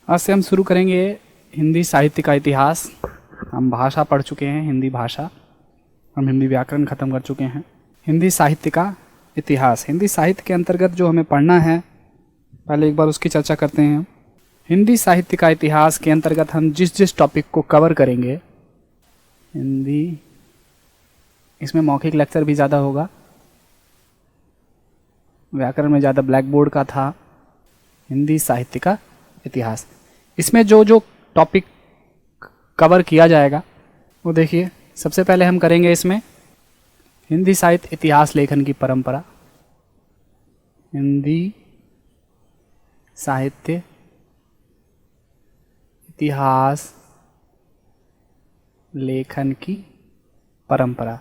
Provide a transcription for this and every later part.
आज से हम शुरू करेंगे हिंदी साहित्य का इतिहास। हम भाषा पढ़ चुके हैं, हिंदी भाषा, हम हिंदी व्याकरण ख़त्म कर चुके हैं। हिंदी साहित्य का इतिहास, हिंदी साहित्य के अंतर्गत जो हमें पढ़ना है, पहले एक बार उसकी चर्चा करते हैं। हिंदी साहित्य का इतिहास के अंतर्गत हम जिस जिस टॉपिक को कवर करेंगे, हिंदी, इसमें मौखिक लेक्चर भी ज़्यादा होगा, व्याकरण में ज़्यादा ब्लैक बोर्ड का था। हिंदी साहित्य का इतिहास, इसमें जो जो टॉपिक कवर किया जाएगा वो देखिए। सबसे पहले हम करेंगे इसमें हिंदी साहित्य इतिहास लेखन की परंपरा। हिंदी साहित्य इतिहास लेखन की परंपरा।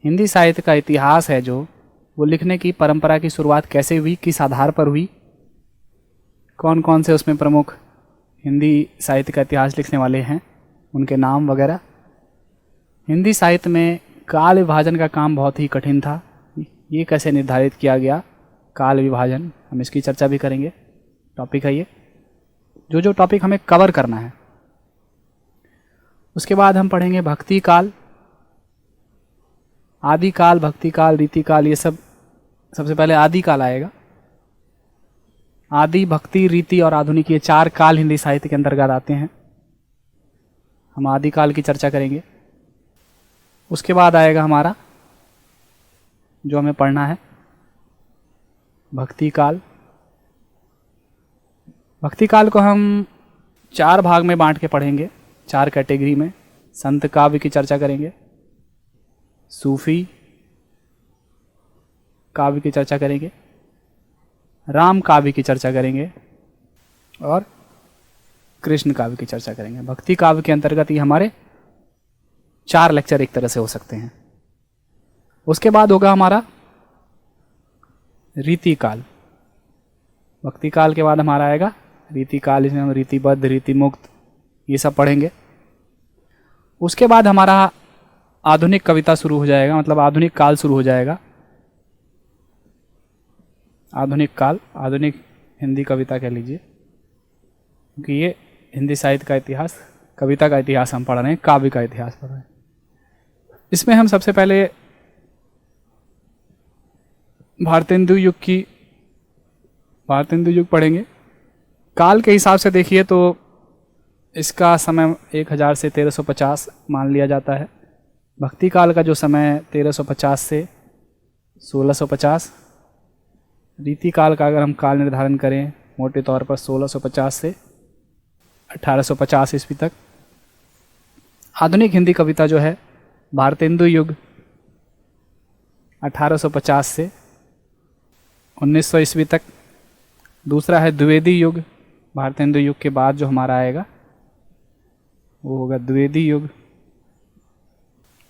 हिंदी साहित्य का इतिहास है जो वो लिखने की परंपरा की शुरुआत कैसे हुई, किस आधार पर हुई, कौन कौन से उसमें प्रमुख हिंदी साहित्य का इतिहास लिखने वाले हैं, उनके नाम वगैरह। हिंदी साहित्य में काल विभाजन का काम बहुत ही कठिन था। ये कैसे निर्धारित किया गया, काल विभाजन, हम इसकी चर्चा भी करेंगे। टॉपिक है ये, जो जो टॉपिक हमें कवर करना है। उसके बाद हम पढ़ेंगे भक्ति काल, आदि काल, भक्ति काल, रीति काल, ये सब। सबसे पहले आदि काल आएगा। आदि, भक्ति, रीति और आधुनिक, ये चार काल हिंदी साहित्य के अंतर्गत आते हैं। हम आदि काल की चर्चा करेंगे। उसके बाद आएगा हमारा जो हमें पढ़ना है भक्ति काल। भक्ति काल को हम चार भाग में बांट के पढ़ेंगे, चार कैटेगरी में। संत काव्य की चर्चा करेंगे, सूफी काव्य की चर्चा करेंगे, राम काव्य की चर्चा करेंगे और कृष्ण काव्य की चर्चा करेंगे। भक्ति काव्य के अंतर्गत ये हमारे चार लेक्चर एक तरह से हो सकते हैं। उसके बाद होगा हमारा रीति काल। भक्ति काल के बाद हमारा आएगा रीति काल, इसमें हम रीतिबद्ध, रीतिमुक्त, ये सब पढ़ेंगे। उसके बाद हमारा आधुनिक कविता शुरू हो जाएगा, मतलब आधुनिक काल शुरू हो जाएगा। आधुनिक काल, आधुनिक हिंदी कविता कह लीजिए, क्योंकि ये हिंदी साहित्य का इतिहास, कविता का इतिहास हम पढ़ रहे हैं, काव्य का इतिहास पढ़ रहे हैं। इसमें हम सबसे पहले भारतेंदु युग पढ़ेंगे। काल के हिसाब से देखिए तो इसका समय 1000 से 1350 मान लिया जाता है। भक्ति काल का जो समय 1350 से 1650। रीति काल का अगर हम काल निर्धारण करें मोटे तौर पर 1650 से 1850 ईस्वी तक। आधुनिक हिंदी कविता जो है भारतेंदु युग 1850 से 1900 ईस्वी तक। दूसरा है द्विवेदी युग, भारतेंदु युग के बाद जो हमारा आएगा वो होगा द्विवेदी युग,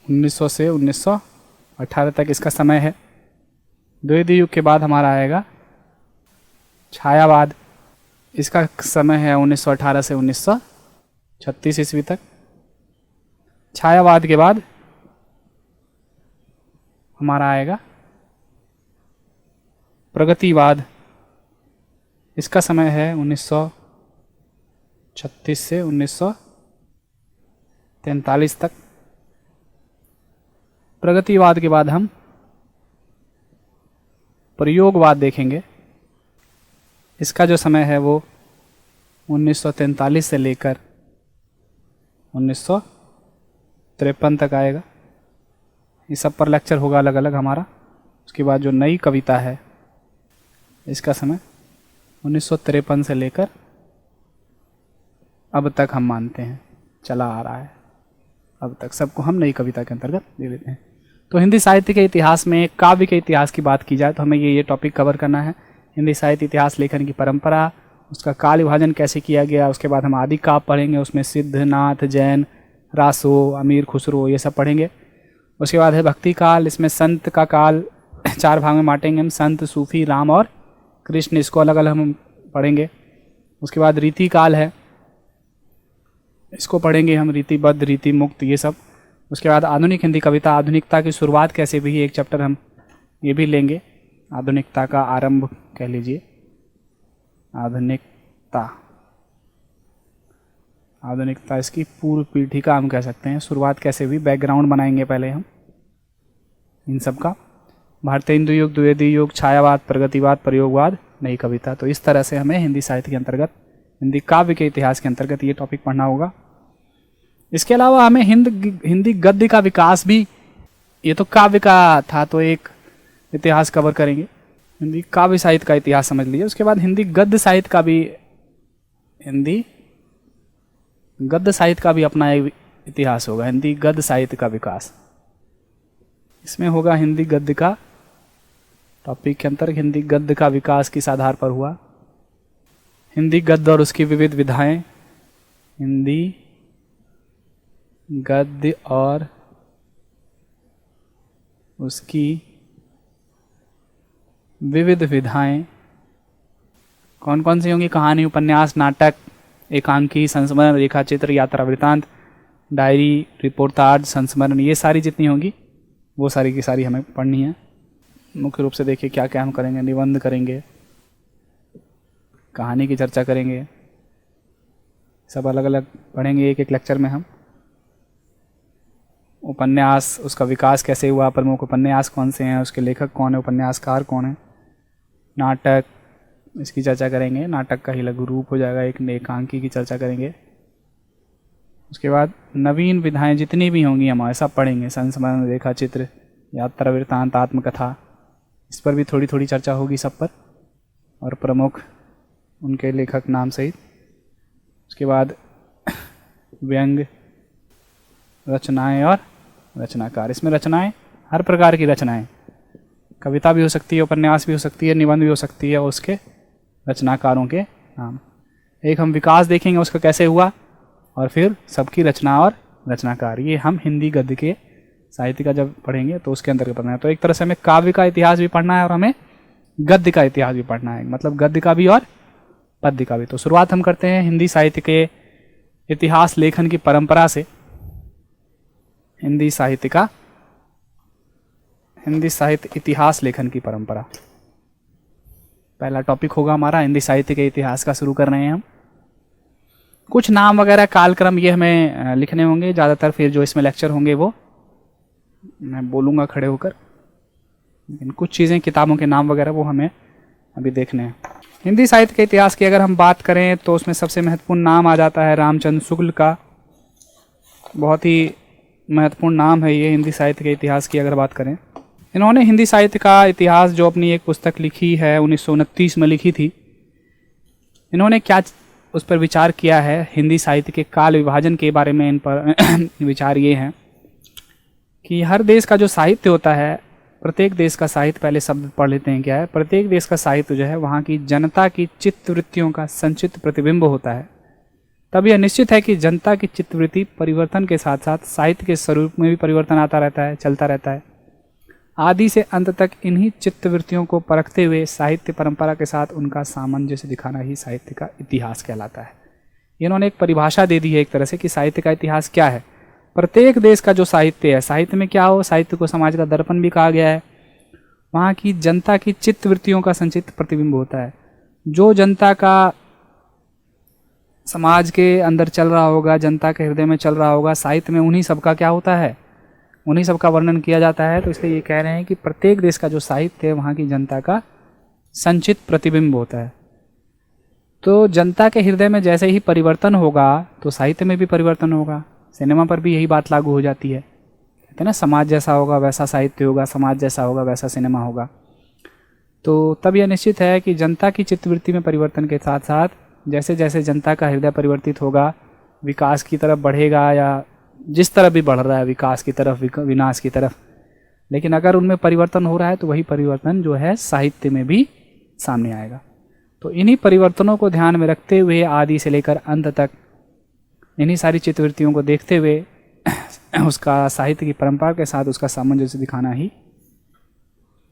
1900 से 1918 तक इसका समय है। द्विवेदी युग के बाद हमारा आएगा छायावाद, इसका समय है 1918 से 1936 ईस्वी तक। छायावाद के बाद हमारा आएगा प्रगतिवाद, इसका समय है 1936 से 1943 तक। प्रगतिवाद के बाद हम प्रयोगवाद देखेंगे, इसका जो समय है वो 1943 से लेकर 1953 तक आएगा। ये सब पर लेक्चर होगा अलग अलग हमारा। उसके बाद जो नई कविता है इसका समय 1953 से लेकर अब तक हम मानते हैं चला आ रहा है, अब तक सबको हम नई कविता के अंतर्गत ले लेते हैं। तो हिंदी साहित्य के इतिहास में काव्य के इतिहास की बात की जाए तो हमें ये टॉपिक कवर करना है। हिंदी साहित्य इतिहास लेखन की परंपरा, उसका काल विभाजन कैसे किया गया। उसके बाद हम आदि काव्य पढ़ेंगे, उसमें सिद्ध, नाथ, जैन, रासो, अमीर खुसरो, ये सब पढ़ेंगे। उसके बाद है भक्ति काल, इसमें संत का काल चार भाग में बांटेंगे हम, संत, सूफी, राम और कृष्ण, इसको अलग अलग हम पढ़ेंगे। उसके बाद रीति काल है, इसको पढ़ेंगे हम, रीतिबद्ध, रीति मुक्त, ये सब। उसके बाद आधुनिक हिंदी कविता, आधुनिकता की शुरुआत कैसे भी, एक चैप्टर हम ये भी लेंगे, आधुनिकता का आरंभ कह लीजिए, आधुनिकता। आधुनिकता इसकी पूर्व पीठिका हम कह सकते हैं। शुरुआत कैसे हुई, बैकग्राउंड बनाएंगे पहले हम इन सब का। भारतीय हिंदू युग, द्विवेदी युग, छायावाद, प्रगतिवाद, प्रयोगवाद, नई कविता। तो इस तरह से हमें हिंदी साहित्य के अंतर्गत, हिंदी काव्य के इतिहास के अंतर्गत ये टॉपिक पढ़ना होगा। इसके अलावा हमें हिंदी गद्य का विकास भी, ये तो काव्य का था तो एक इतिहास कवर करेंगे, हिंदी काव्य साहित्य का इतिहास समझ लीजिए। उसके बाद हिंदी गद्य साहित्य का भी, हिंदी गद्य साहित्य का भी अपना एक इतिहास होगा, हिंदी गद्य साहित्य का विकास। इसमें होगा हिंदी गद्य का टॉपिक के अंतर्गत हिंदी गद्य का विकास किस आधार पर हुआ, हिंदी गद्य और उसकी विविध विधाएं, हिंदी गद्य और उसकी विविध विधाएं कौन कौन सी होंगी, कहानी, उपन्यास, नाटक, एकांकी, संस्मरण, रेखाचित्र, यात्रा वृत्तांत, डायरी, रिपोर्टाज, संस्मरण, ये सारी जितनी होंगी वो सारी की सारी हमें पढ़नी है। मुख्य रूप से देखिए क्या क्या हम करेंगे, निबंध करेंगे, कहानी की चर्चा करेंगे, सब अलग अलग पढ़ेंगे एक एक लेक्चर में हम। उपन्यास, उसका विकास कैसे हुआ, प्रमुख उपन्यास कौन से हैं, उसके लेखक कौन है, उपन्यासकार कौन है, नाटक, इसकी चर्चा करेंगे, नाटक का ही लघु रूप हो जाएगा, एक एकांकी की चर्चा करेंगे। उसके बाद नवीन विधाएं जितनी भी होंगी हमारे सब पढ़ेंगे, संस्मरण, रेखा चित्र, यात्रा वृत्तांत, आत्मकथा, इस पर भी थोड़ी थोड़ी चर्चा होगी सब पर, और प्रमुख उनके लेखक नाम सहित। उसके बाद व्यंग, रचनाएं और रचनाकार। इसमें रचनाएं हर प्रकार की रचनाएं, कविता भी हो सकती है, उपन्यास भी हो सकती है, निबंध भी हो सकती है, और उसके रचनाकारों के नाम। एक हम विकास देखेंगे उसका कैसे हुआ, और फिर सबकी रचना और रचनाकार। ये हम हिंदी गद्य के साहित्य का जब पढ़ेंगे तो उसके अंतर्गत पढ़ना है। तो एक तरह से हमें काव्य का इतिहास भी पढ़ना है और हमें गद्य का इतिहास भी पढ़ना है, मतलब गद्य का भी और पद्य का भी। तो शुरुआत हम करते हैं हिंदी साहित्य के इतिहास लेखन की परंपरा से। हिंदी साहित्य इतिहास लेखन की परंपरा पहला टॉपिक होगा हमारा। हिंदी साहित्य के इतिहास का शुरू कर रहे हैं हम। कुछ नाम वगैरह, कालक्रम ये हमें लिखने होंगे ज़्यादातर, फिर जो इसमें लेक्चर होंगे वो मैं बोलूँगा खड़े होकर, लेकिन कुछ चीज़ें, किताबों के नाम वगैरह वो हमें अभी देखने हैं। हिंदी साहित्य के इतिहास की अगर हम बात करें तो उसमें सबसे महत्वपूर्ण नाम आ जाता है रामचंद्र शुक्ल का। बहुत ही महत्वपूर्ण नाम है ये हिंदी साहित्य के इतिहास की अगर बात करें। इन्होंने हिंदी साहित्य का इतिहास जो अपनी एक पुस्तक लिखी है 1929 में लिखी थी। इन्होंने क्या उस पर विचार किया है, हिंदी साहित्य के काल विभाजन के बारे में इन पर विचार ये है कि हर देश का जो साहित्य होता है, प्रत्येक देश का साहित्य, पहले शब्द पढ़ लेते हैं क्या है। प्रत्येक देश का साहित्य जो है वहाँ की जनता की चित्तवृत्तियों का संचित प्रतिबिंब होता है। तब यह निश्चित है कि जनता की चित्तवृत्ति परिवर्तन के साथ साथ साहित्य के स्वरूप में भी परिवर्तन आता रहता है, चलता रहता है। आदि से अंत तक इन्हीं चित्तवृत्तियों को परखते हुए साहित्य परंपरा के साथ उनका सामंजस्य दिखाना ही साहित्य का इतिहास कहलाता है। इन्होंने एक परिभाषा दे दी है एक तरह से कि साहित्य का इतिहास क्या है। प्रत्येक देश का जो साहित्य है, साहित्य में क्या हो, साहित्य को समाज का दर्पण भी कहा गया है। वहाँ की जनता की चित्तवृत्तियों का संचित प्रतिबिंब होता है। जो जनता का समाज के अंदर चल रहा होगा, जनता के हृदय में चल रहा होगा, साहित्य में उन्हीं सबका क्या होता है, उन्हीं सबका वर्णन किया जाता है। तो इसलिए ये कह रहे हैं कि प्रत्येक देश का जो साहित्य है वहाँ की जनता का संचित प्रतिबिंब होता है। तो जनता के हृदय में जैसे ही परिवर्तन होगा तो साहित्य में भी परिवर्तन होगा। सिनेमा पर भी यही बात लागू हो जाती है, कहते हैं ना, समाज जैसा होगा वैसा साहित्य होगा, समाज जैसा होगा वैसा सिनेमा होगा। तो तब यह निश्चित है कि जनता की चित्तवृत्ति में परिवर्तन के साथ साथ जैसे जैसे जनता का हृदय परिवर्तित होगा, विकास की तरफ बढ़ेगा, या जिस तरफ भी बढ़ रहा है, विकास की तरफ, विनाश की तरफ, लेकिन अगर उनमें परिवर्तन हो रहा है तो वही परिवर्तन जो है साहित्य में भी सामने आएगा। तो इन्हीं परिवर्तनों को ध्यान में रखते हुए आदि से लेकर अंत तक इन्हीं सारी चित्तवृत्तियों को देखते हुए उसका साहित्य की परंपरा के साथ उसका सामंजस्य दिखाना ही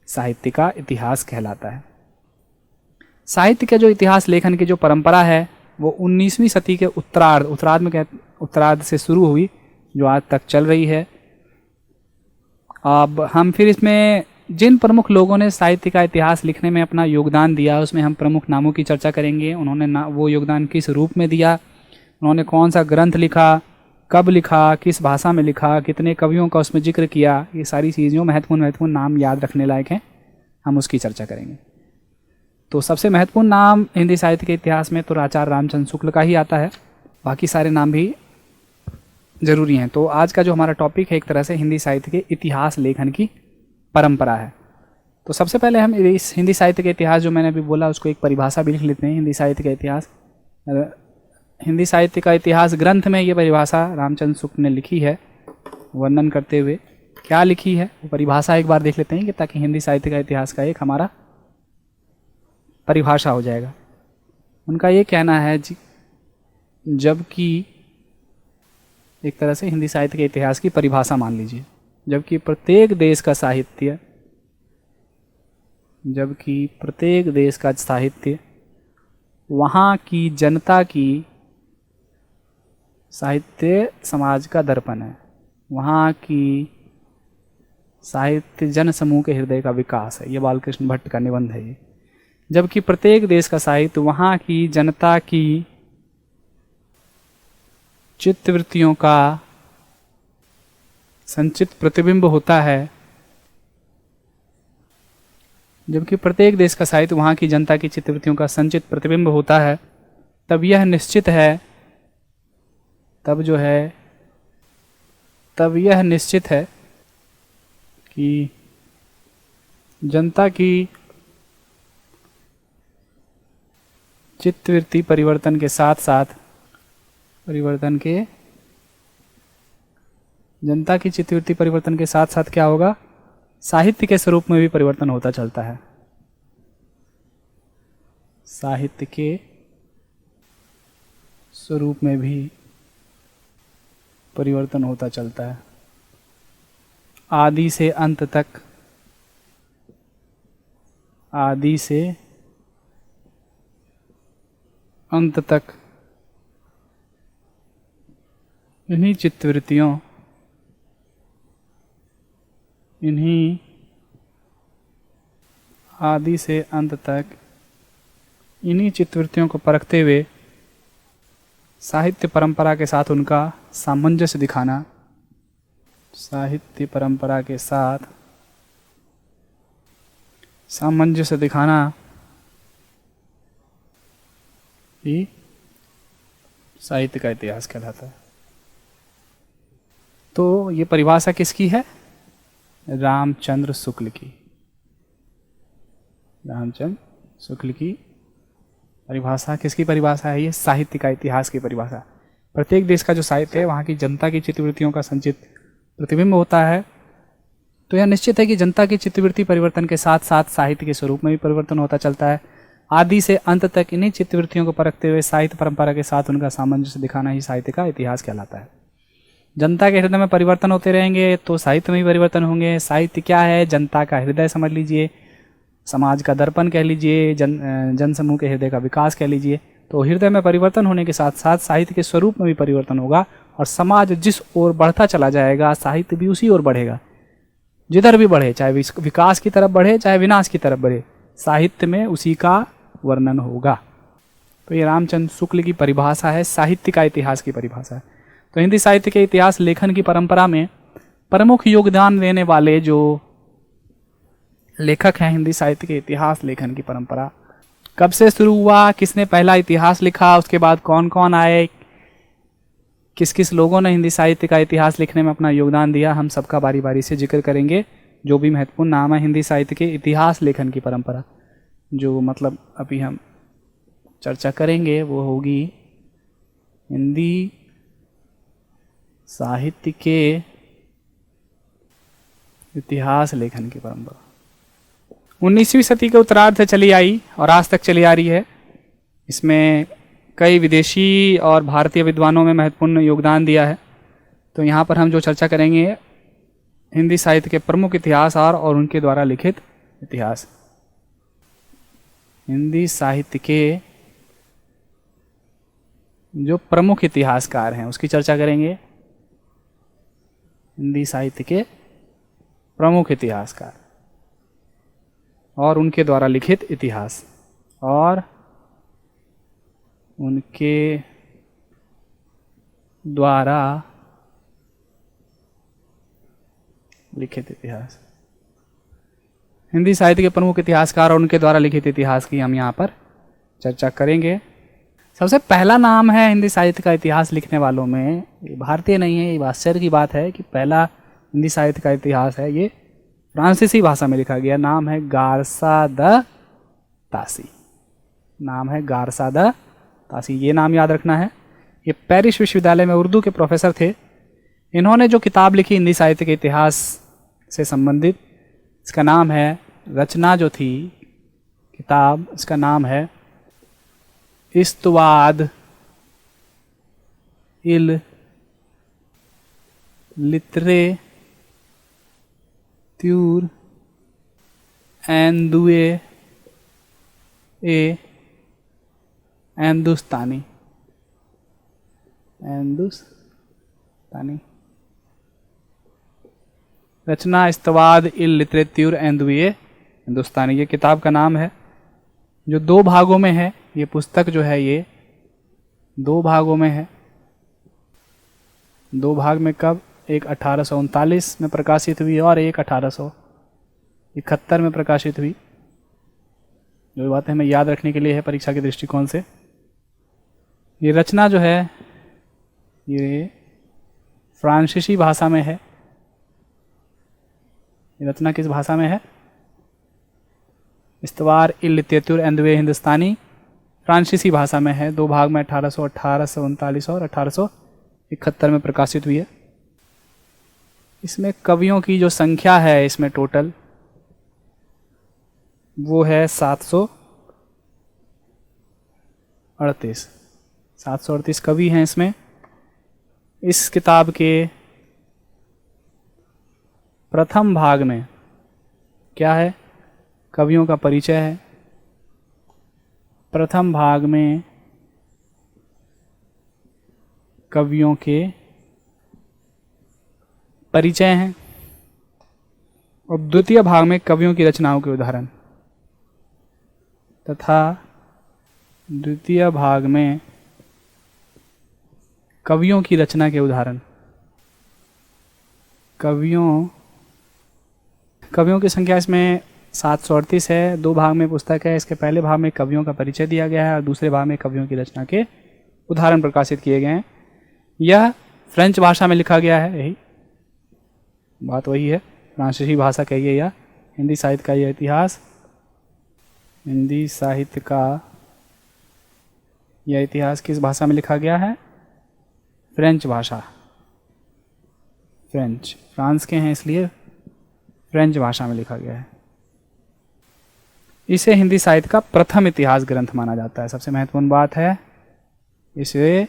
साहित्य का इतिहास कहलाता है। साहित्य के जो इतिहास लेखन की जो परंपरा है वो 19वीं सदी के उत्तरार्ध से शुरू हुई, जो आज तक चल रही है। अब हम फिर इसमें जिन प्रमुख लोगों ने साहित्य का इतिहास लिखने में अपना योगदान दिया उसमें हम प्रमुख नामों की चर्चा करेंगे। उन्होंने वो योगदान किस रूप में दिया, उन्होंने कौन सा ग्रंथ लिखा, कब लिखा, किस भाषा में लिखा, कितने कवियों का उसमें जिक्र किया, ये सारी चीज़ों महत्वपूर्ण नाम याद रखने लायक हैं, हम उसकी चर्चा करेंगे। तो सबसे महत्वपूर्ण नाम हिंदी साहित्य के इतिहास में तो आचार्य रामचंद्र शुक्ल का ही आता है, बाकी सारे नाम भी जरूरी हैं। तो आज का जो हमारा टॉपिक है एक तरह से हिंदी साहित्य के इतिहास लेखन की परंपरा है। तो सबसे पहले हम इस हिंदी साहित्य के इतिहास जो मैंने अभी बोला उसको एक परिभाषा भी लिख लेते हैं। हिंदी साहित्य का इतिहास, हिंदी साहित्य का इतिहास ग्रंथ में ये परिभाषा रामचंद्र शुक्ल ने लिखी है, वर्णन करते हुए क्या लिखी है वो परिभाषा एक बार देख लेते हैं कि ताकि हिंदी साहित्य का इतिहास का एक हमारा परिभाषा हो जाएगा। उनका ये कहना है जबकि एक तरह से हिंदी साहित्य के इतिहास की परिभाषा मान लीजिए, जबकि प्रत्येक देश का साहित्य वहाँ की जनता की साहित्य समाज का दर्पण है। वहाँ की साहित्य जन समूह के हृदय का विकास है। ये बालकृष्ण भट्ट का निबंध है ये। जबकि प्रत्येक देश का साहित्य वहाँ की जनता की चित्तवृत्तियों का संचित प्रतिबिंब होता है। जबकि प्रत्येक देश का साहित्य वहाँ की जनता की चित्तवृत्तियों का संचित प्रतिबिंब होता है, तब यह निश्चित है कि जनता की चित्तवृत्ति परिवर्तन के साथ क्या होगा, साहित्य के स्वरूप में भी परिवर्तन होता चलता है। साहित्य के स्वरूप में भी परिवर्तन होता चलता है। आदि से अंत तक इन्हीं चित्तवृत्तियों को परखते हुए साहित्य परंपरा के साथ उनका सामंजस्य दिखाना ही साहित्य का इतिहास कहलाता है। तो ये परिभाषा किसकी है? रामचंद्र शुक्ल की परिभाषा। किसकी परिभाषा है ये? साहित्य का इतिहास की परिभाषा। प्रत्येक देश का जो साहित्य है वहाँ की जनता की चित्तवृत्तियों का संचित प्रतिबिंब होता है। तो यह निश्चित है कि जनता की चित्तवृत्ति परिवर्तन के साथ साथ साहित्य के स्वरूप में भी परिवर्तन होता चलता है। आदि से अंत तक इन्हीं चित्तवृत्तियों को परखते हुए साहित्य परंपरा के साथ उनका सामंजस्य दिखाना ही साहित्य का इतिहास कहलाता है। जनता के हृदय में परिवर्तन होते रहेंगे तो साहित्य में भी परिवर्तन होंगे। साहित्य क्या है? जनता का हृदय समझ लीजिए, समाज का दर्पण कह लीजिए, जन समूह के हृदय का विकास कह लीजिए। तो हृदय में परिवर्तन होने के साथ साथ साहित्य के स्वरूप में भी परिवर्तन होगा और समाज जिस ओर बढ़ता चला जाएगा साहित्य भी उसी ओर बढ़ेगा। जिधर भी बढ़े, चाहे विकास की तरफ बढ़े चाहे विनाश की तरफ बढ़े, साहित्य में उसी का वर्णन होगा। तो ये रामचंद्र शुक्ल की परिभाषा है, साहित्य का इतिहास की परिभाषा है। तो हिंदी साहित्य के इतिहास लेखन की परंपरा में प्रमुख योगदान देने वाले जो लेखक हैं हिंदी साहित्य के इतिहास लेखन की परंपरा कब से शुरू हुआ, किसने पहला इतिहास लिखा, उसके बाद कौन कौन आए, किस किस लोगों ने हिंदी साहित्य का इतिहास लिखने में अपना योगदान दिया, हम सबका बारी बारी से जिक्र करेंगे। जो भी महत्वपूर्ण नाम है हिंदी साहित्य के इतिहास लेखन की परंपरा, जो मतलब अभी हम चर्चा करेंगे वो होगी हिंदी साहित्य के इतिहास लेखन की परंपरा। 19वीं सदी के उत्तरार्ध से चली आई और आज तक चली आ रही है। इसमें कई विदेशी और भारतीय विद्वानों में महत्वपूर्ण योगदान दिया है। तो यहाँ पर हम जो चर्चा करेंगे हिंदी साहित्य के प्रमुख इतिहासकार और उनके द्वारा लिखित इतिहास। हिंदी साहित्य के जो प्रमुख इतिहासकार हैं उसकी चर्चा करेंगे। हिंदी साहित्य के प्रमुख इतिहासकार और उनके द्वारा लिखित इतिहास और उनके द्वारा लिखित इतिहास। हिंदी साहित्य के प्रमुख इतिहासकार और उनके द्वारा लिखित इतिहास की हम यहाँ पर चर्चा करेंगे। सबसे पहला नाम है हिंदी साहित्य का इतिहास लिखने वालों में, ये भारतीय नहीं है, ये आश्चर्य की बात है कि पहला हिंदी साहित्य का इतिहास है ये फ्रांसीसी भाषा में लिखा गया। नाम है गारसा द तासी। नाम है गारसा द तासी, ये नाम याद रखना है। ये पेरिस विश्वविद्यालय में उर्दू के प्रोफेसर थे। इन्होंने जो किताब लिखी हिंदी साहित्य के इतिहास से संबंधित, इसका नाम है, रचना जो थी किताब, इसका नाम है इस्तवाद इल लिटरेत्यूर एंदुए ए हिंदुस्तानी। रचना इस्तवाद इल लिटरेत्यूर एंदुए हिंदुस्तानी, ये किताब का नाम है, जो 2 भागों में है। ये पुस्तक जो है ये 2 भागों में है। 2 भाग में कब, एक 1839 में प्रकाशित हुई और एक 1871 में प्रकाशित हुई। जो बातें हमें याद रखने के लिए है परीक्षा के दृष्टिकोण से। ये रचना जो है ये फ्रांसीसी भाषा में है। ये रचना किस भाषा में है? इस्तवार इल लिटरेत्यूर एंदुए हिंदुस्तानी फ्रांसीसी भाषा में है। 2 भाग में 1839 और 1871 में प्रकाशित हुई है। इसमें कवियों की जो संख्या है इसमें टोटल वो है 738 कवि हैं इसमें। इस किताब के प्रथम भाग में क्या है? कवियों का परिचय है। प्रथम भाग में कवियों के परिचय हैं और द्वितीय भाग में कवियों की रचनाओं के उदाहरण, तथा द्वितीय भाग में कवियों की रचना के उदाहरण। कवियों की संख्या इसमें 738 है। 2 भाग में पुस्तक है। इसके पहले भाग में कवियों का परिचय दिया गया है और दूसरे भाग में कवियों की रचना के उदाहरण प्रकाशित किए गए हैं। यह फ्रेंच भाषा में लिखा गया है, यही बात वही है, फ्रांसीसी भाषा कहिए या हिंदी साहित्य का यह इतिहास। हिंदी साहित्य का यह इतिहास किस भाषा में लिखा गया है? फ्रेंच भाषा। फ्रांस के हैं इसलिए फ्रेंच भाषा में लिखा गया है। इसे हिंदी साहित्य का प्रथम इतिहास ग्रंथ माना जाता है। सबसे महत्वपूर्ण बात है, इसे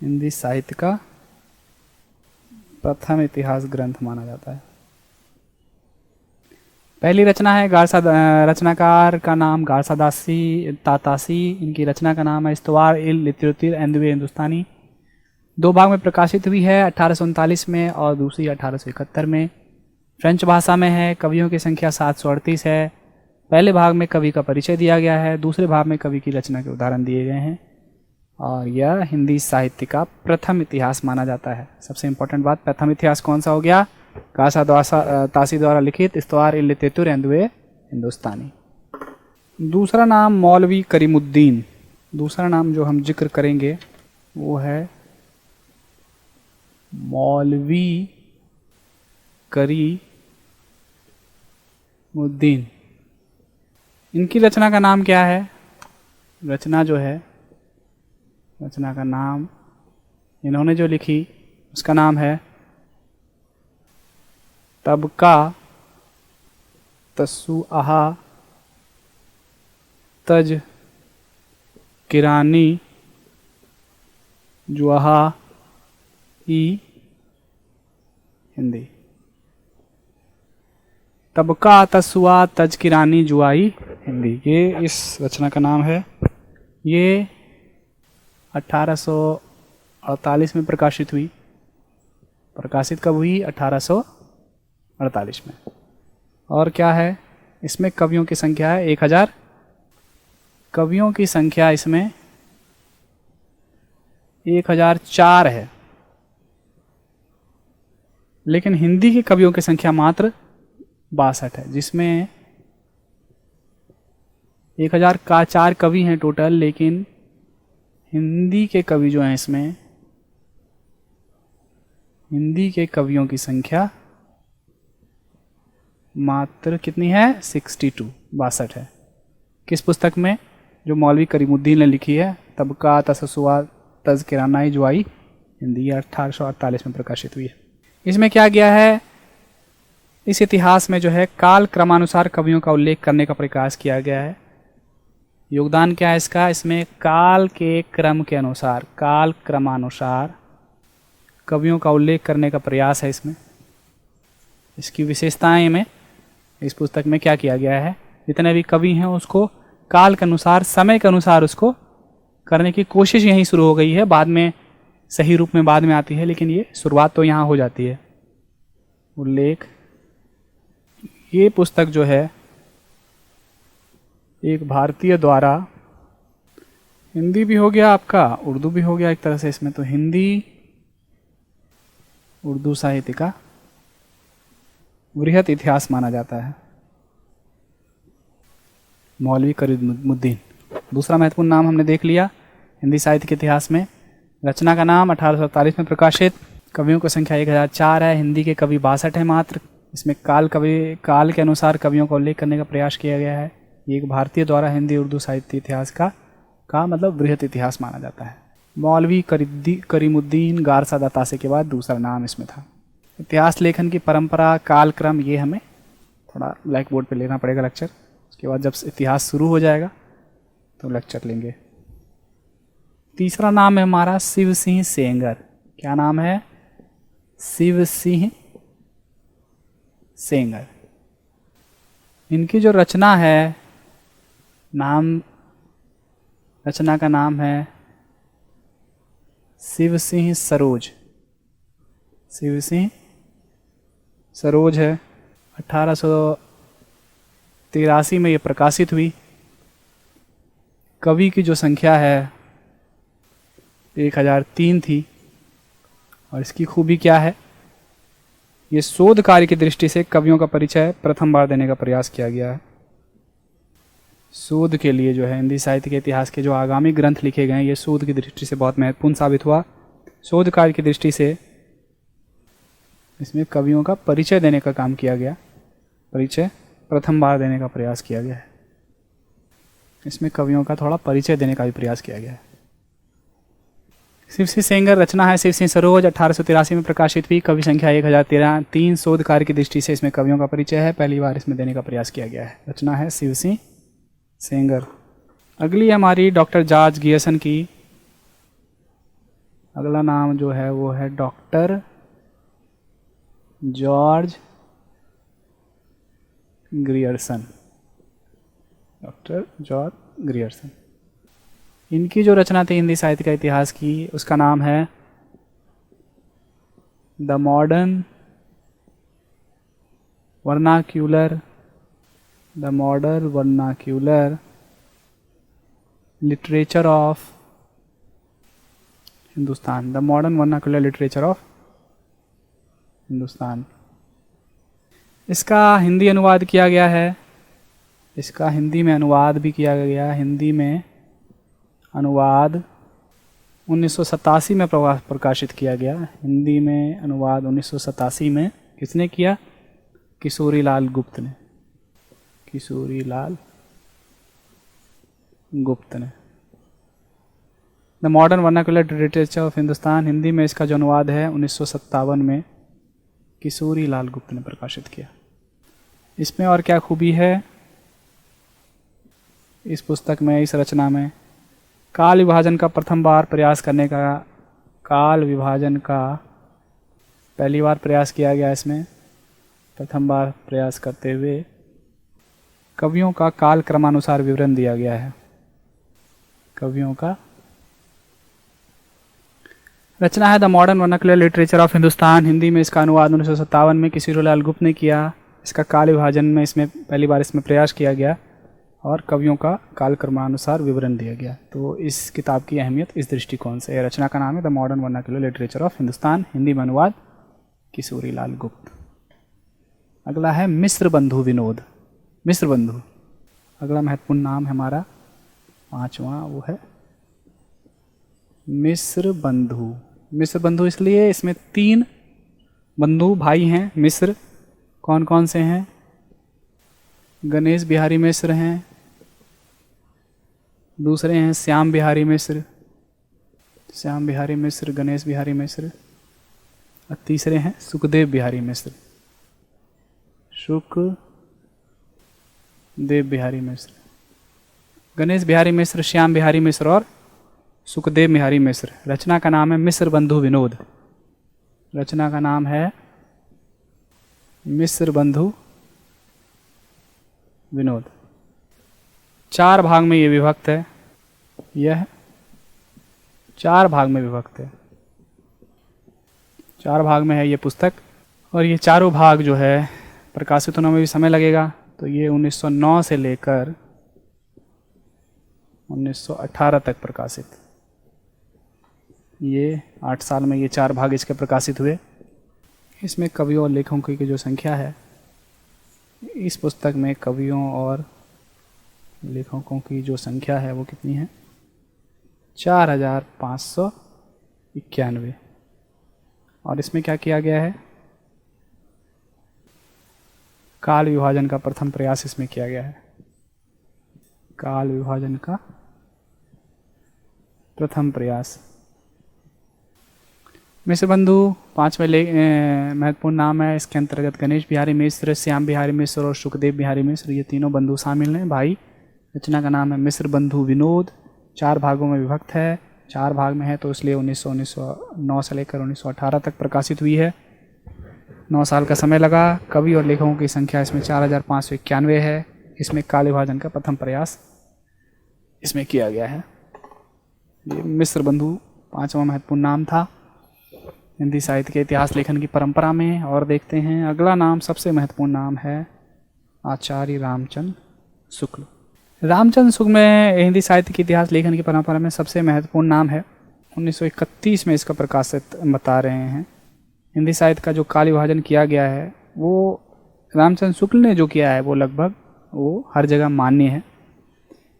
हिंदी साहित्य का प्रथम इतिहास ग्रंथ माना जाता है। पहली रचना है रचनाकार का नाम गारसा तासी। इनकी रचना का नाम है इस्तवार इल लिटरेत्यूर एंदुए हिंदुस्तानी। 2 भाग में प्रकाशित हुई है, 1839 में और दूसरी 1871 में। फ्रेंच भाषा में है। कवियों की संख्या 738 है। पहले भाग में कवि का परिचय दिया गया है, दूसरे भाग में कवि की रचना के उदाहरण दिए गए हैं और यह हिंदी साहित्य का प्रथम इतिहास माना जाता है। सबसे इंपॉर्टेंट बात, प्रथम इतिहास कौन सा हो गया? गारसा तासी द्वारा लिखित इस्तवार इल लिटरेत्यूर एंदुए हिंदुस्तानी। दूसरा नाम मौलवी करीमुद्दीन। दूसरा नाम जो हम जिक्र करेंगे वो है मौलवी करीमुद्दीन। इनकी रचना का नाम क्या है? रचना का नाम इन्होंने जो लिखी उसका नाम है तबका तसुआहा तज किरानी जुआहा ई हिंदी। तबका तसुआ तज किरानी जुआई हिंदी, ये इस रचना का नाम है। ये 1848 में प्रकाशित हुई। प्रकाशित कब हुई? 1848 में। और क्या है इसमें? कवियों की संख्या है 1000। कवियों की संख्या इसमें 1004 है, लेकिन हिंदी के कवियों की संख्या मात्र 62 है, जिसमें 1004 कवि हैं टोटल, लेकिन हिंदी के कवि जो हैं इसमें, हिंदी के कवियों की संख्या मात्र कितनी है? 62 है। किस पुस्तक में? जो मौलवी करीमुद्दीन ने लिखी है, तबका तसस्सुआ तज़किरानाए जुआई हिंदी, 1848 में प्रकाशित हुई है। इसमें क्या गया है? इस इतिहास में जो है काल क्रमानुसार कवियों का उल्लेख करने का प्रयास किया गया है। योगदान क्या है इसका? इसमें काल के क्रम के अनुसार, काल क्रमानुसार कवियों का उल्लेख करने का प्रयास है इसमें। इसकी विशेषताएं में इस पुस्तक में क्या किया गया है? जितने भी कवि हैं उसको काल के अनुसार, समय के अनुसार उसको करने की कोशिश यहीं शुरू हो गई है। बाद में सही रूप में बाद में आती है, लेकिन ये शुरुआत तो यहाँ हो जाती है। उल्लेख, ये पुस्तक जो है एक भारतीय द्वारा, हिंदी भी हो गया आपका, उर्दू भी हो गया एक तरह से इसमें, तो हिंदी उर्दू साहित्य का वृहत इतिहास माना जाता है। मौलवी करीमुद्दीन, दूसरा महत्वपूर्ण नाम हमने देख लिया हिंदी साहित्य के इतिहास में। रचना का नाम 1847 में प्रकाशित, कवियों की संख्या 1004 है, हिंदी के कवि 62 है मात्र। इसमें काल के अनुसार कवियों का उल्लेख करने का प्रयास किया गया है। ये एक भारतीय द्वारा हिंदी उर्दू साहित्य इतिहास का मतलब वृहत इतिहास माना जाता है। मौलवी करीमुद्दीन गारसा दतासे के बाद दूसरा नाम इसमें था। इतिहास लेखन की परंपरा, कालक्रम, ये हमें थोड़ा ब्लैक बोर्ड पे लेना पड़ेगा लेक्चर। उसके बाद जब इतिहास शुरू हो जाएगा तो लेक्चर लेंगे। तीसरा नाम है हमारा शिव सिंह सेंगर। क्या नाम है? शिव सिंह सेंगर। इनकी जो रचना है, रचना का नाम है शिव सिंह सरोज। शिव सिंह सरोज है। 1883 में ये प्रकाशित हुई। कवि की जो संख्या है 1003 थी। और इसकी खूबी क्या है? ये शोध कार्य की दृष्टि से कवियों का परिचय प्रथम बार देने का प्रयास किया गया है। शोध के लिए जो है हिंदी साहित्य के इतिहास के जो आगामी ग्रंथ लिखे गए हैं, ये शोध की दृष्टि से बहुत महत्वपूर्ण साबित हुआ। शोध कार्य की दृष्टि से इसमें कवियों का परिचय देने का काम किया गया। परिचय प्रथम बार देने का प्रयास किया गया है। इसमें कवियों का थोड़ा परिचय देने का भी प्रयास किया गया है। शिव सिंह सेंगर रचना है शिव सिंह सरोज, 1883 में प्रकाशित हुई। कवि संख्या 1003। शोध कार्य की दृष्टि से इसमें कवियों का परिचय है, पहली बार इसमें देने का प्रयास किया गया है। रचना है शिव सिंह सेंगर। अगली हमारी डॉक्टर जॉर्ज गियर्सन की। अगला नाम जो है वो है doctor George Grierson. Doctor George Grierson. इनकी जो रचना थी हिंदी साहित्य का इतिहास की, उसका नाम है the modern vernacular literature of Hindustan. The modern vernacular literature of Hindustan. इसका हिंदी अनुवाद किया गया है। इसका हिंदी में अनुवाद भी किया गया। हिंदी में अनुवाद 1987 में प्रकाशित किया गया। हिंदी में अनुवाद 1987 में किसने किया? किशोरी लाल गुप्त ने। किशोरी लाल गुप्त ने। The modern vernacular literature of Hindustan, Hindi में इसका जो अनुवाद है 1957 में किशोरी लाल गुप्त ने प्रकाशित किया। इसमें और क्या खूबी है? इस पुस्तक में, इस रचना में काल विभाजन का प्रथम बार प्रयास करने का, काल विभाजन का पहली बार प्रयास किया गया। इसमें प्रथम बार प्रयास करते हुए कवियों का काल क्रमानुसार विवरण दिया गया है। कवियों का रचना है the modern vernacular literature of Hindustan, Hindi में इसका अनुवाद 1957 में किशोरी लाल गुप्त ने किया। इसका काल विभाजन में इसमें पहली बार इसमें प्रयास किया गया। और कवियों का कालक्रमानुसार विवरण दिया गया। तो इस किताब की अहमियत इस दृष्टिकोण से है। रचना का नाम है the modern vernacular literature of Hindustan, Hindi में अनुवाद किशोरीलाल गुप्त। अगला है मिस्र बंधु विनोद। मिस्र बंधु, अगला महत्वपूर्ण नाम है हमारा 5वां, वो है मिस्र बंधु। मिस्र बंधु इसलिए इसमें 3 बंधु भाई हैं मिस्र। कौन कौन से हैं? गणेश बिहारी मिश्र हैं, दूसरे हैं श्याम बिहारी मिश्र, श्याम बिहारी मिश्र, गणेश बिहारी मिश्र, और तीसरे हैं सुखदेव बिहारी मिश्र, सुखदेव बिहारी मिश्र। गणेश बिहारी मिश्र, श्याम बिहारी मिश्र और सुखदेव बिहारी मिश्र। रचना का नाम है मिस्र बंधु विनोद। रचना का नाम है मिस्र बंधु विनोद। 4 भाग में ये विभक्त है। यह 4 भाग में विभक्त है। 4 भाग में है ये पुस्तक, और ये चारों भाग जो है प्रकाशित होने में भी समय लगेगा। तो ये 1909 से लेकर 1918 तक प्रकाशित। ये 8 साल में ये 4 भाग इसके प्रकाशित हुए। इसमें कवियों और लेखकों की जो संख्या है, इस पुस्तक में कवियों और लेखकों की जो संख्या है वो कितनी है? 4591। और इसमें क्या किया गया है? काल विभाजन का प्रथम प्रयास इसमें किया गया है। काल विभाजन का प्रथम प्रयास। मिस्र बंधु 5वें महत्वपूर्ण नाम है। इसके अंतर्गत गणेश बिहारी मिश्र, श्याम बिहारी मिश्र और सुखदेव बिहारी मिश्र, ये तीनों बंधु शामिल हैं भाई। रचना का नाम है मिस्र बंधु विनोद। 4 भागों में विभक्त है। 4 भाग में है तो इसलिए 1909 से लेकर 1918 तक प्रकाशित हुई है। 9 साल का समय लगा। कवि और लेखकों की संख्या इसमें 4591 है। इसमें काल विभाजन का प्रथम प्रयास इसमें किया गया है। ये मिस्र बंधु 5वां महत्वपूर्ण नाम था हिंदी साहित्य के इतिहास लेखन की परंपरा में। और देखते हैं अगला नाम, सबसे महत्वपूर्ण नाम है आचार्य रामचंद्र शुक्ल। रामचंद्र शुक्ल में हिंदी साहित्य के इतिहास लेखन की परंपरा में सबसे महत्वपूर्ण नाम है। 1931 में इसका प्रकाशित बता रहे हैं। हिंदी साहित्य का जो काल विभाजन किया गया है वो रामचंद्र शुक्ल ने जो किया है वो लगभग वो हर जगह मान्य है।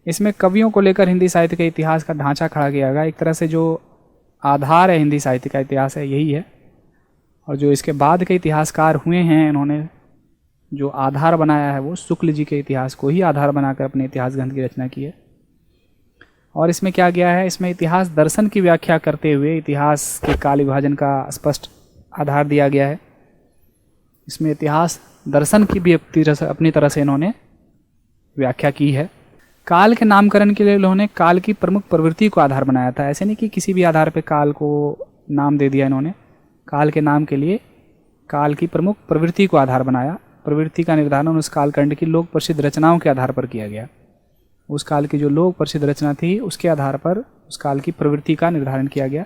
इसमें कवियों को लेकर हिंदी साहित्य के इतिहास का ढांचा खड़ा किया गया। एक तरह से जो आधार है हिंदी साहित्य का इतिहास है यही है, और जो इसके बाद के इतिहासकार हुए हैं इन्होंने जो आधार बनाया है वो शुक्ल जी के इतिहास को ही आधार बनाकर अपने इतिहास ग्रंथ की रचना की है। और इसमें क्या गया है? इसमें इतिहास दर्शन की व्याख्या करते हुए इतिहास के काल विभाजन का स्पष्ट आधार दिया गया है। इसमें इतिहास दर्शन की भी अपनी तरह से इन्होंने व्याख्या की है। काल के नामकरण के लिए इन्होंने काल की प्रमुख प्रवृत्ति को आधार बनाया था। ऐसे नहीं कि किसी भी आधार पर काल को नाम दे दिया इन्होंने। काल के नाम के लिए काल की प्रमुख प्रवृत्ति को आधार बनाया। प्रवृत्ति का निर्धारण उस कालखंड की लोक प्रसिद्ध रचनाओं के आधार पर किया गया। उस काल की जो लोक प्रसिद्ध रचना थी उसके आधार पर उस काल की प्रवृत्ति का निर्धारण किया गया।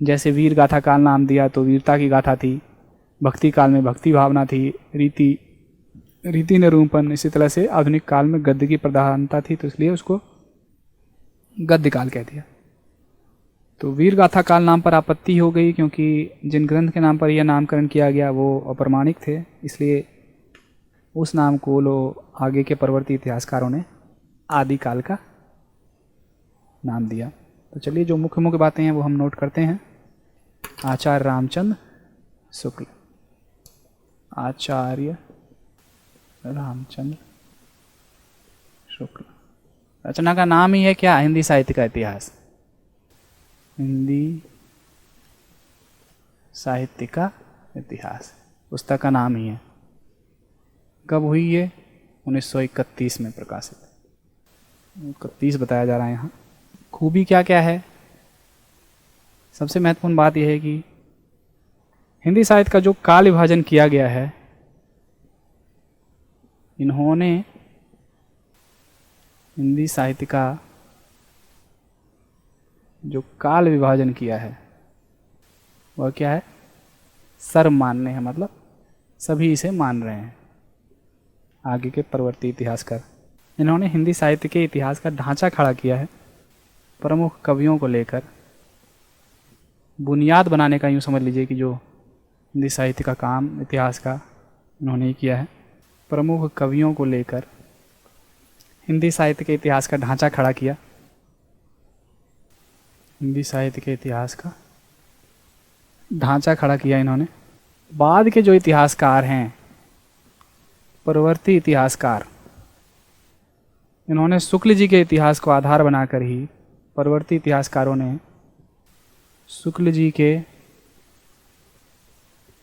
जैसे वीर गाथा काल नाम दिया तो वीरता की गाथा थी, भक्ति काल में भक्ति भावना थी, रीति निरूपण। इसी तरह से आधुनिक काल में गद्य की प्रधानता थी तो इसलिए उसको गद्य काल कह दिया। तो वीर गाथा काल नाम पर आपत्ति हो गई क्योंकि जिन ग्रंथ के नाम पर यह नामकरण किया गया वो अप्रमाणिक थे, इसलिए उस नाम को आगे के परवर्ती इतिहासकारों ने आदि काल का नाम दिया। तो चलिए जो मुख्य मुख्य बातें हैं वो हम नोट करते हैं। आचार्य रामचंद्र शुक्ल, आचार्य रामचंद्र शुक्ल। रचना का नाम ही है क्या? हिंदी साहित्य का इतिहास। हिंदी साहित्य का इतिहास पुस्तक का नाम ही है। कब हुई ये? 1931 में प्रकाशित। 31 बताया जा रहा है यहाँ। खूबी क्या क्या है? सबसे महत्वपूर्ण बात यह है कि हिंदी साहित्य का जो काल विभाजन किया गया है, इन्होंने हिंदी साहित्य का जो काल विभाजन किया है वह क्या है? सर्व मान्य है, मतलब सभी इसे मान रहे हैं आगे के परवर्ती इतिहासकार। इन्होंने हिंदी साहित्य के इतिहास का ढांचा खड़ा किया है प्रमुख कवियों को लेकर। बुनियाद बनाने का यूँ समझ लीजिए कि जो हिंदी साहित्य का काम इतिहास का इन्होंने ही किया है। प्रमुख कवियों को लेकर हिंदी साहित्य के इतिहास का ढांचा खड़ा किया। हिंदी साहित्य के इतिहास का ढांचा खड़ा किया इन्होंने। बाद के जो इतिहासकार हैं, परवर्ती इतिहासकार, इन्होंने शुक्ल जी के इतिहास को आधार बनाकर ही, परवर्ती इतिहासकारों ने शुक्ल जी के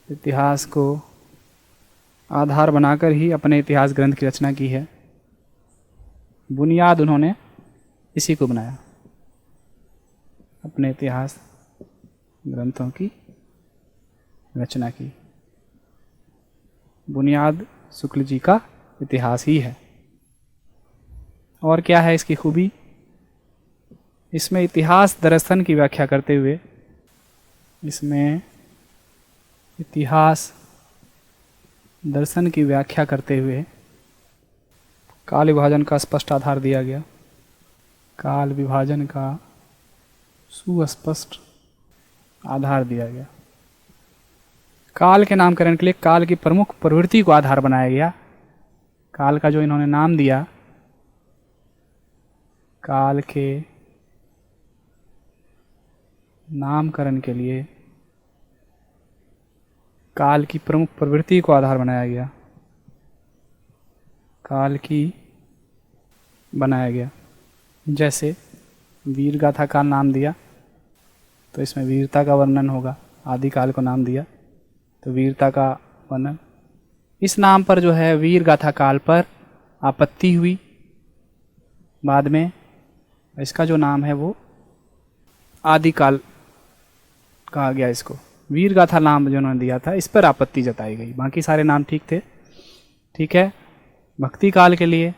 इतिहास को आधार बनाकर ही अपने इतिहास ग्रंथ की रचना की है। बुनियाद उन्होंने इसी को बनाया, अपने इतिहास ग्रंथों की रचना की। बुनियाद शुक्ल जी का इतिहास ही है। और क्या है इसकी खूबी? इसमें इतिहास दर्शन की व्याख्या करते हुए, इसमें इतिहास दर्शन की व्याख्या करते हुए काल विभाजन का स्पष्ट आधार दिया गया। काल विभाजन का सुस्पष्ट आधार दिया गया। काल के नामकरण के लिए काल की प्रमुख प्रवृत्ति को आधार बनाया गया। काल का जो इन्होंने नाम दिया, काल के नामकरण के लिए काल की प्रमुख प्रवृत्ति को आधार बनाया गया। काल की बनाया गया। जैसे वीर गाथा काल नाम दिया तो इसमें वीरता का वर्णन होगा। आदिकाल को नाम दिया तो वीरता का वर्णन। इस नाम पर जो है वीर गाथा काल पर आपत्ति हुई। बाद में इसका जो नाम है वो आदिकाल कहा गया। इसको वीर गाथा नाम जो उन्होंने दिया था, इस पर आपत्ति जताई गई। बाकी सारे नाम ठीक थे। ठीक है। भक्ति काल के लिए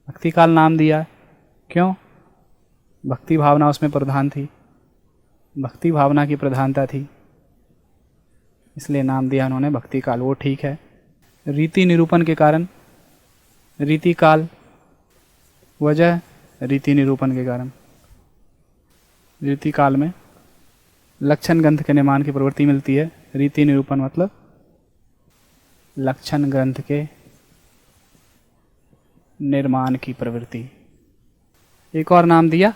भक्ति काल नाम दिया। क्यों? भक्ति भावना उसमें प्रधान थी, भक्ति भावना की प्रधानता थी, इसलिए नाम दिया उन्होंने भक्ति काल। वो ठीक है। रीति निरूपण के कारण रीति काल, वजह रीति निरूपण के कारण। रीति काल में लक्षण ग्रंथ के निर्माण की प्रवृत्ति मिलती है। रीति निरूपण मतलब लक्षण ग्रंथ के निर्माण की प्रवृत्ति। एक और नाम दिया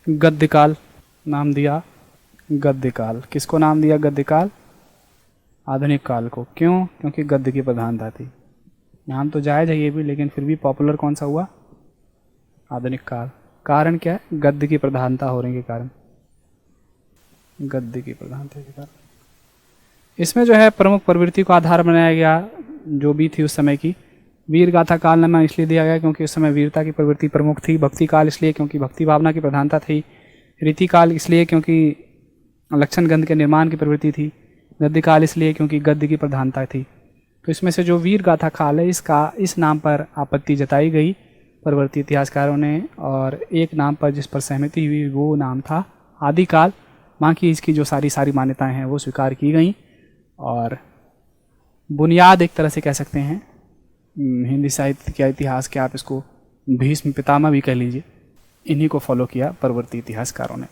गद्य काल। नाम दिया गद्य काल। किसको नाम दिया गद्य काल? आधुनिक काल को। क्यों? क्योंकि गद्य की प्रधानता थी। नाम तो जायज है ये भी, लेकिन फिर भी पॉपुलर कौन सा हुआ? आधुनिक काल। कारण क्या है? गद्य की प्रधानता होने के कारण। गद्य की प्रधानता के कारण इसमें जो है प्रमुख प्रवृत्ति को आधार बनाया गया, जो भी थी उस समय की। वीर गाथा काल नाम इसलिए दिया गया क्योंकि उस समय वीरता की प्रवृत्ति प्रमुख थी। भक्ति काल इसलिए क्योंकि भक्ति भावना की प्रधानता थी। रीति काल इसलिए क्योंकि लक्षण ग्रंथ के निर्माण की प्रवृत्ति थी। गद्य काल इसलिए क्योंकि गद्य की प्रधानता थी। तो इसमें से जो वीर गाथा काल है, इसका इस नाम पर आपत्ति जताई गई परवर्ती इतिहासकारों ने, और एक नाम पर जिस पर सहमति हुई वो नाम था आदिकाल। बाकी इसकी जो सारी मान्यताएं हैं वो स्वीकार की गई। और बुनियाद एक तरह से कह सकते हैं हिंदी साहित्य के इतिहास के, आप इसको भीष्म पितामह भी कह लीजिए, इन्हीं को फॉलो किया परवर्ती इतिहासकारों ने।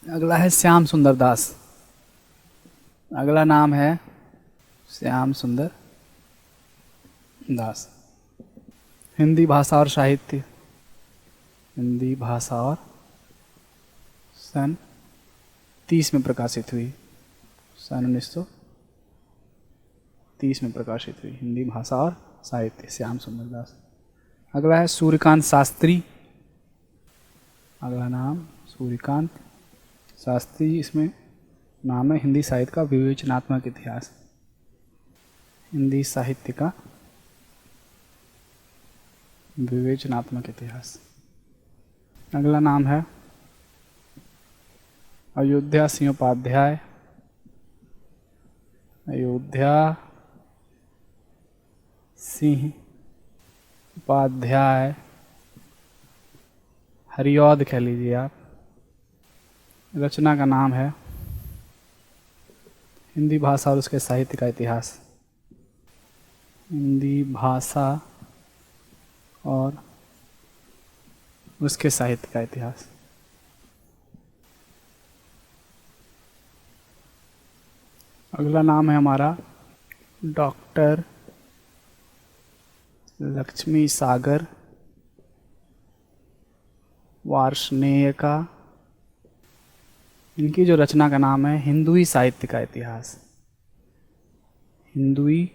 अगला है श्याम सुंदर दास। अगला नाम है श्याम सुंदर दास। हिंदी भाषा और साहित्य, हिंदी भाषा और सन 30 में प्रकाशित हुई। सन 1930 में प्रकाशित हुई हिंदी भाषा और साहित्य, श्याम सुंदर दास। अगला है सूर्यकांत शास्त्री। अगला नाम सूर्यकांत शास्त्री। इसमें नाम है हिंदी साहित्य का विवेचनात्मक इतिहास। हिंदी साहित्य का विवेचनात्मक इतिहास। अगला नाम है अयोध्या सिंहोपाध्याय। अयोध्या सिंह उपाध्याय, हरिऔध कह लीजिए आप। रचना का नाम है हिंदी भाषा और उसके साहित्य का इतिहास। हिंदी भाषा और उसके साहित्य का इतिहास। अगला नाम है हमारा डॉक्टर लक्ष्मी सागर वार्ष्णेय का। इनकी जो रचना का नाम है हिंदुई साहित्य का इतिहास। हिंदुई,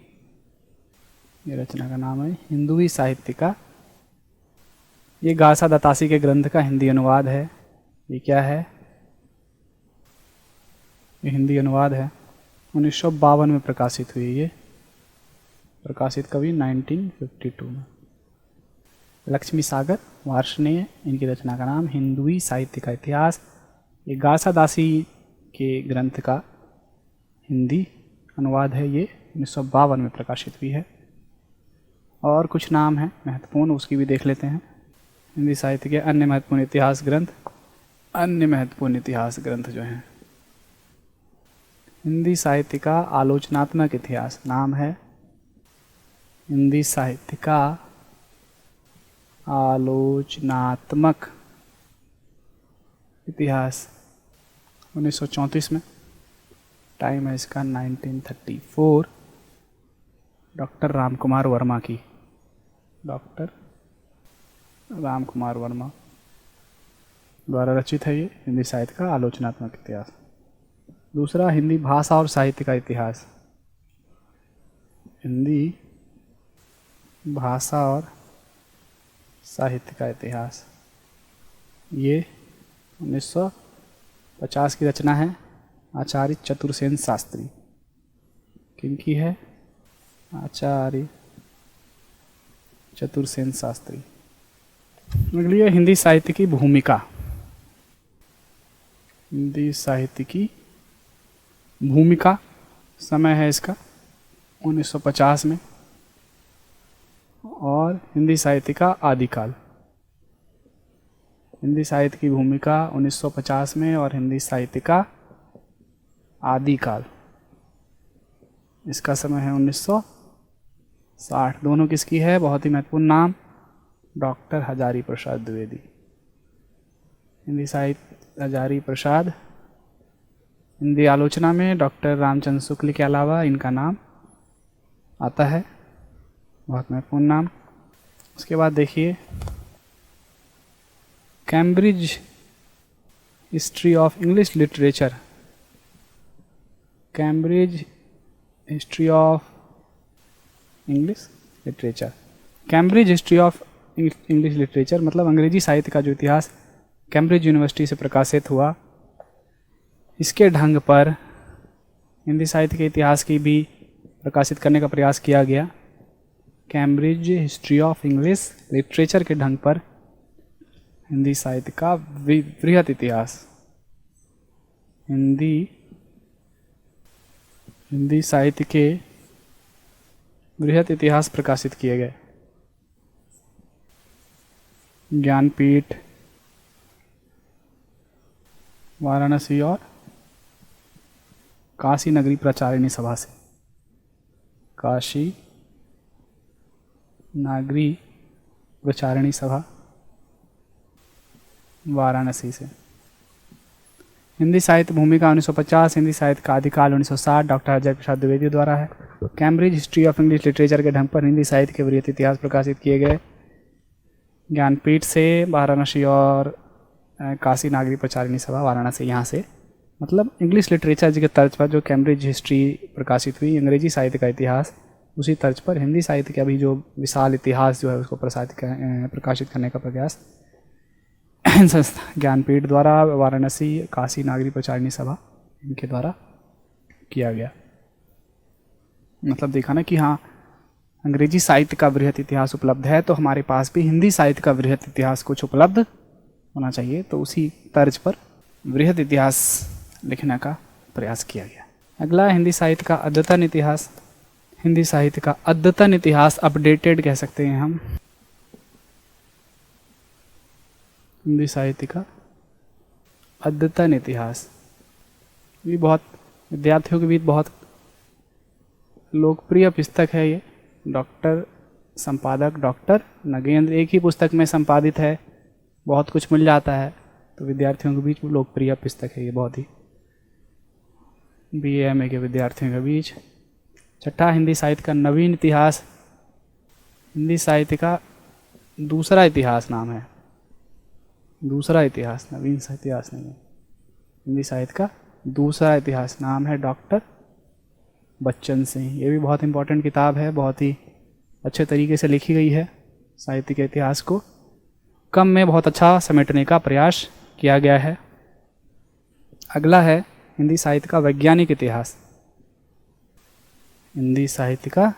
ये रचना का नाम है हिंदुई साहित्य का। ये गासा दत्तासी के ग्रंथ का हिंदी अनुवाद है। ये क्या है? ये हिंदी अनुवाद है। 1952 में प्रकाशित हुई। ये प्रकाशित कभी 1952 में। लक्ष्मी सागर वार्ष्णेय, इनकी रचना का नाम हिंदुई साहित्य का इतिहास। ये गासा दासी के ग्रंथ का हिंदी अनुवाद है। ये 1952 में प्रकाशित हुई है। और कुछ नाम हैं महत्वपूर्ण, उसकी भी देख लेते हैं। हिंदी साहित्य के अन्य महत्वपूर्ण इतिहास ग्रंथ, अन्य महत्वपूर्ण इतिहास ग्रंथ जो हैं। हिंदी साहित्य का आलोचनात्मक इतिहास नाम है हिंदी साहित्य का आलोचनात्मक इतिहास, 1934 में। टाइम है इसका 1934। डॉक्टर रामकुमार वर्मा की, डॉक्टर रामकुमार वर्मा द्वारा रचित है ये हिंदी साहित्य का आलोचनात्मक इतिहास। दूसरा, हिंदी भाषा और साहित्य का इतिहास। हिंदी भाषा और साहित्य का इतिहास, ये 1950 की रचना है आचार्य चतुरसेन शास्त्री। किनकी है? आचार्य चतुरसेन शास्त्री। अगली है हिंदी साहित्य की भूमिका। हिंदी साहित्य की भूमिका, समय है इसका 1950 में। और हिंदी साहित्य का आदिकाल। हिंदी साहित्य की भूमिका 1950 में और हिंदी साहित्य का आदिकाल, इसका समय है 1960। दोनों किसकी है? बहुत ही महत्वपूर्ण नाम, डॉक्टर हजारी प्रसाद द्विवेदी। हिंदी साहित्य हजारी प्रसाद। हिंदी आलोचना में डॉक्टर रामचंद्र शुक्ल के अलावा इनका नाम आता है, बहुत महत्वपूर्ण नाम। उसके बाद देखिए Cambridge history of English literature. Cambridge history of English literature. Cambridge history of English literature मतलब अंग्रेजी साहित्य का जो इतिहास कैम्ब्रिज यूनिवर्सिटी से प्रकाशित हुआ, इसके ढंग पर हिंदी साहित्य के इतिहास की भी प्रकाशित करने का प्रयास किया गया। Cambridge history of English literature के ढंग पर हिंदी साहित्य का वृहत इतिहास, हिंदी साहित्य के वृहत इतिहास प्रकाशित किए गए। ज्ञानपीठ, वाराणसी और काशी नगरी प्रचारिणी सभा से, काशी नागरी प्रचारिणी सभा वाराणसी से। हिंदी साहित्य भूमिका 1950, हिंदी साहित्य का आदिकाल 1960 डॉक्टर अजय प्रसाद द्विवेदी द्वारा है। Cambridge history of English literature के ढंग पर हिंदी साहित्य के वृहत इतिहास प्रकाशित किए गए। ज्ञानपीठ से, वाराणसी और काशी नागरी प्रचारिणी सभा वाराणसी, यहाँ से मतलब इंग्लिश लिटरेचर के तर्ज पर जो कैम्ब्रिज हिस्ट्री प्रकाशित हुई, अंग्रेजी साहित्य का इतिहास, उसी तर्ज पर हिंदी साहित्य का भी जो विशाल इतिहास जो है उसको प्रकाशित करने का प्रयास संस्था ज्ञानपीठ द्वारा, वाराणसी काशी नागरी प्रचारिणी सभा इनके द्वारा किया गया। मतलब देखा ना कि हाँ, अंग्रेजी साहित्य का वृहत इतिहास उपलब्ध है तो हमारे पास भी हिंदी साहित्य का वृहत इतिहास कुछ उपलब्ध होना चाहिए, तो उसी तर्ज पर वृहत इतिहास लिखने का प्रयास किया गया। अगला हिंदी साहित्य का अद्यतन इतिहास। हिंदी साहित्य का अद्यतन इतिहास, अपडेटेड कह सकते हैं हम। हिंदी साहित्य का अद्यतन इतिहास, ये बहुत विद्यार्थियों के बीच बहुत लोकप्रिय पुस्तक है। ये डॉक्टर संपादक डॉक्टर नगेंद्र, एक ही पुस्तक में संपादित है बहुत कुछ मिल जाता है, तो विद्यार्थियों के बीच लोकप्रिय पुस्तक है ये बहुत ही, BA MA के विद्यार्थियों के बीच। छठा, हिंदी साहित्य का नवीन इतिहास। हिंदी साहित्य का दूसरा इतिहास नाम है, दूसरा इतिहास, नवीन इतिहास नहीं है। हिंदी साहित्य का दूसरा इतिहास नाम है डॉक्टर बच्चन सिंह। ये भी बहुत इंपॉर्टेंट किताब है, बहुत ही अच्छे तरीके से लिखी गई है। साहित्य के इतिहास को कम में बहुत अच्छा समेटने का प्रयास किया गया है। अगला है हिंदी साहित्य का वैज्ञानिक इतिहास। हिंदी साहित्य का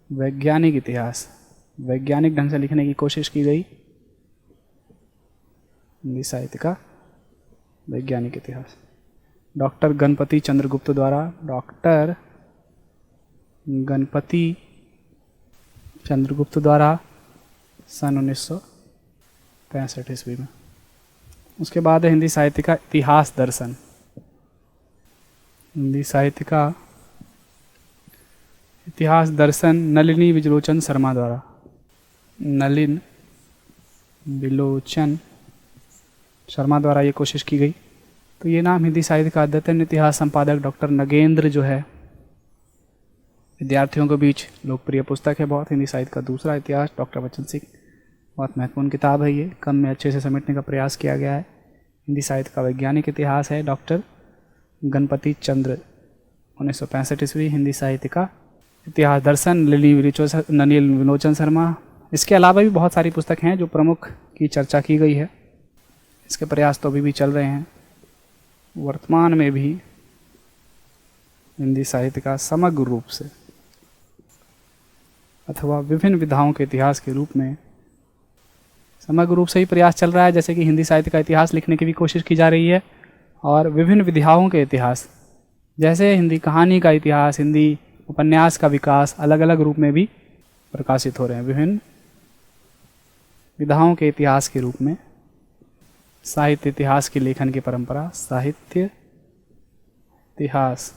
वैज्ञानिक इतिहास, वैज्ञानिक ढंग से लिखने की कोशिश की गई। हिंदी साहित्य का वैज्ञानिक इतिहास डॉक्टर गणपति चंद्रगुप्त द्वारा, डॉक्टर गणपति चंद्रगुप्त द्वारा सन 1965 ईस्वी में। उसके बाद है हिंदी साहित्य का इतिहास दर्शन। हिंदी साहित्य का इतिहास दर्शन नलिनी विलोचन शर्मा द्वारा, नलिन विलोचन शर्मा द्वारा ये कोशिश की गई। तो ये नाम हिंदी साहित्य का अद्यतन इतिहास संपादक डॉक्टर नगेंद्र जो है, विद्यार्थियों के बीच लोकप्रिय पुस्तक है बहुत। हिंदी साहित्य का दूसरा इतिहास डॉक्टर बच्चन सिंह, बहुत महत्वपूर्ण किताब है ये, कम में अच्छे से समेटने का प्रयास किया गया है। हिंदी साहित्य का वैज्ञानिक इतिहास है डॉक्टर गणपति चंद्र 1965 ईस्वी। हिंदी साहित्य का इतिहास दर्शन नलिनी विलोचन शर्मा। इसके अलावा भी बहुत सारी पुस्तक हैं जो प्रमुख की चर्चा की गई है। इसके प्रयास तो अभी भी चल रहे हैं। वर्तमान में भी हिंदी साहित्य का समग्र रूप से अथवा विभिन्न विधाओं के इतिहास के रूप में समग्र रूप से ही प्रयास चल रहा है। जैसे कि हिंदी साहित्य का इतिहास लिखने की भी कोशिश की जा रही है, और विभिन्न विधाओं के इतिहास, जैसे हिंदी कहानी का इतिहास, हिंदी उपन्यास का विकास अलग अलग रूप में भी प्रकाशित हो रहे हैं। विभिन्न विधाओं के इतिहास के रूप में साहित्य इतिहास की लेखन की परंपरा, साहित्य इतिहास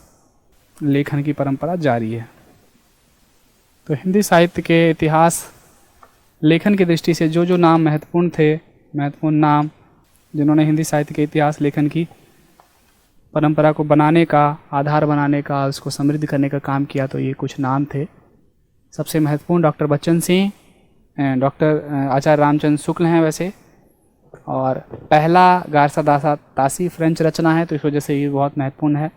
लेखन की परंपरा जारी है। तो हिंदी साहित्य के इतिहास लेखन की दृष्टि से जो जो नाम महत्वपूर्ण थे, महत्वपूर्ण नाम जिन्होंने हिंदी साहित्य के इतिहास लेखन की परंपरा को बनाने का, आधार बनाने का, उसको समृद्ध करने का काम किया, तो ये कुछ नाम थे। सबसे महत्वपूर्ण डॉक्टर बच्चन सिंह, डॉक्टर आचार्य रामचंद्र शुक्ल हैं वैसे, और पहला गारसा दासा तासी फ्रेंच रचना है, तो इस वजह से ये बहुत महत्वपूर्ण है।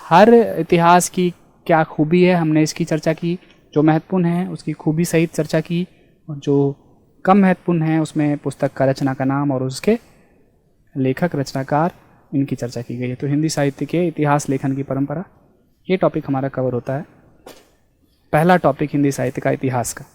हर इतिहास की क्या खूबी है हमने इसकी चर्चा की, जो महत्वपूर्ण है उसकी खूबी सहित चर्चा की, और जो कम महत्वपूर्ण है उसमें पुस्तक का रचना का नाम और उसके लेखक रचनाकार इनकी चर्चा की गई है। तो हिंदी साहित्य के इतिहास लेखन की परंपरा, ये टॉपिक हमारा कवर होता है। पहला टॉपिक हिंदी साहित्य का इतिहास का।